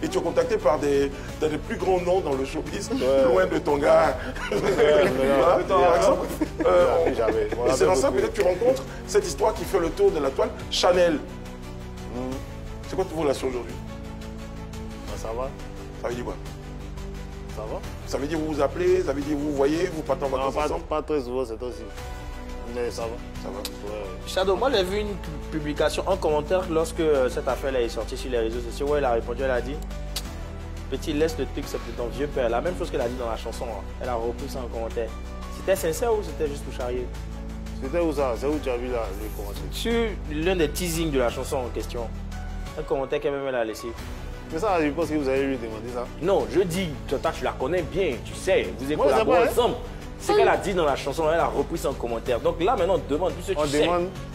et tu es contacté par des plus grands noms dans le showbiz, loin de ton gars. Et c'est dans ça peut-être que tu rencontres cette histoire qui fait le tour de la toile, Chanel. C'est quoi vos relations aujourd'hui? Ça va. Ça veut dire quoi? Ça va. Ça veut dire vous vous appelez, ça veut dire vous voyez, vous partez en vacances ensemble? Pas très souvent, c'est aussi. Mais ça va. Ça va. Ouais. Shadow, moi j'ai vu une publication, un commentaire lorsque cette affaire est sortie sur les réseaux sociaux. Ouais, elle a répondu, elle a dit petit, laisse le truc, c'est de ton vieux père. La même chose qu'elle a dit dans la chanson. Hein. Elle a repris ça en commentaire. C'était sincère ou c'était juste pour charrier? C'était où ça? C'est où tu as vu là, le commentaire? Sur l'un des teasings de la chanson en question. Un commentaire qu'elle-même elle a laissé. Mais ça, je pense que vous allez lui demander ça. Non, je dis, toi tu la connais bien, tu sais, vous êtes collaboré ensemble. C'est qu'elle a dit dans la chanson, elle a repris son commentaire. Donc là, maintenant, on demande, puisque tu sais,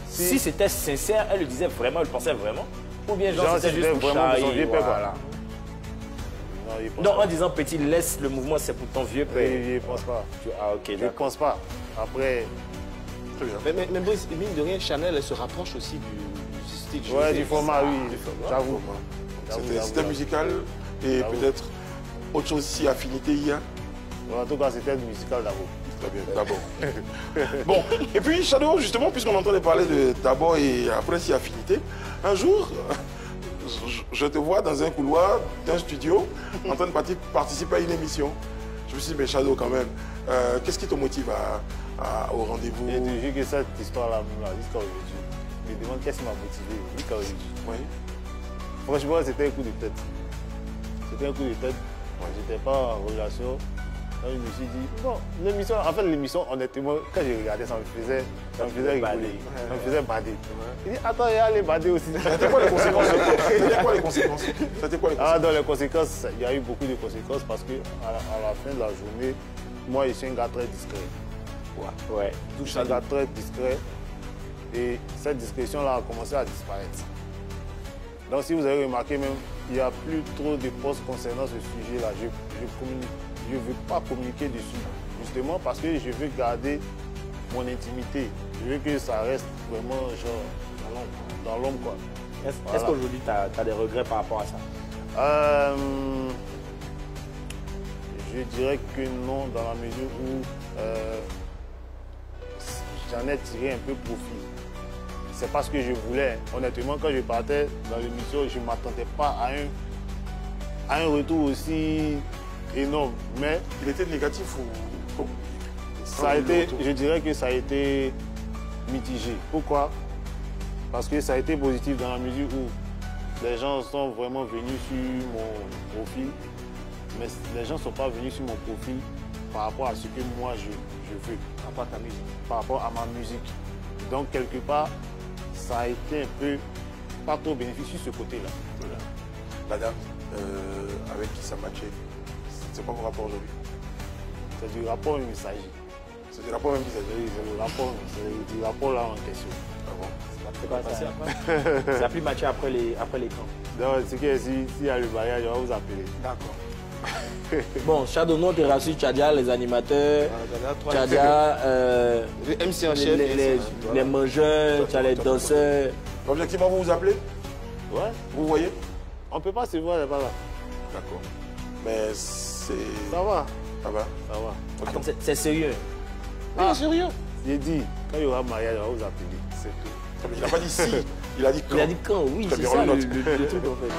si c'était sincère, elle le disait vraiment, elle le pensait vraiment. Ou bien genre c'était juste pour charrier, voilà. Non, en disant petit, laisse le mouvement, c'est pour ton vieux père. Je ne pense pas. Ah ok, je ne pense pas. Après... Mais Brice, mine de rien, Chanel, elle se rapproche aussi du style. Ouais, du format, oui, j'avoue. C'était musical et peut-être autre chose si affinité il y a. En tout cas, c'était musical d'abord. Très bien, d'abord. Bon, et puis Shadow, justement, puisqu'on entendait parler de d'abord et après si affinité, un jour, je te vois dans un couloir d'un studio en train de participer à une émission. Je me suis dit, mais Shadow, quand même, qu'est-ce qui te motive au rendez-vous? Et tu dis que cette histoire-là, jusqu'à aujourd'hui, je me demande qu'est-ce qui m'a motivé jusqu'à aujourd'hui. Oui. Franchement, c'était un coup de tête. C'était un coup de tête. Moi, je n'étais pas en relation. Je me suis dit, bon, l'émission, en fait, l'émission, honnêtement, quand j'ai regardé, ça me faisait rigoler. Ça me faisait bader. Il dit, attends, il y a les badés aussi. C'était quoi les conséquences? C'était quoi les conséquences? Ah, dans les conséquences, il y a eu beaucoup de conséquences parce qu'à la fin de la journée, moi, je suis un gars très discret. Ouais. Je suis un gars très discret. Et cette discrétion-là a commencé à disparaître. Donc, si vous avez remarqué même, il n'y a plus trop de posts concernant ce sujet-là. Je ne veux pas communiquer dessus, justement parce que je veux garder mon intimité. Je veux que ça reste vraiment genre dans l'homme, quoi. Est-ce qu'aujourd'hui, tu as des regrets par rapport à ça? Je dirais que non, dans la mesure où j'en ai tiré un peu profit. C'est pas ce que je voulais. Honnêtement, quand je partais dans l'émission, je ne m'attendais pas à un retour aussi énorme. Mais il était négatif ou ça a été, je dirais que ça a été mitigé. Pourquoi? Parce que ça a été positif dans la mesure où les gens sont vraiment venus sur mon profil, mais les gens ne sont pas venus sur mon profil par rapport à ce que moi je veux. Par rapport à ta musique. Par rapport à ma musique. Donc, quelque part, ça a été un peu pas trop bénéfique sur ce côté-là. Voilà. Madame, avec qui ça matchait, c'est quoi vos rapports aujourd'hui? C'est du rapport messager. C'est du rapport messager? Oui, c'est du rapport là en question. Ah bon? C'est pas passé après? Ça a plus matché après l'écran. Donc, c'est que s'il y a le mariage, on va vous appeler. D'accord. Bon, Shadow, nous, tu as reçu Tchadia, les animateurs, Tchadia, les MC en chef, les mangeurs, les danseurs. Objectivement, vous vous appelez? Ouais. Vous voyez? On ne peut pas se voir, elle n'est pas là. D'accord. Mais c'est... Ça va. Ça va? Ça va. Okay. C'est sérieux? Ah, sérieux? J'ai dit, quand il y aura mariage, on va vous appeler. C'est tout. Il n'a pas dit si, il a dit quand. Il a dit quand, oui, c'est ça le truc en fait.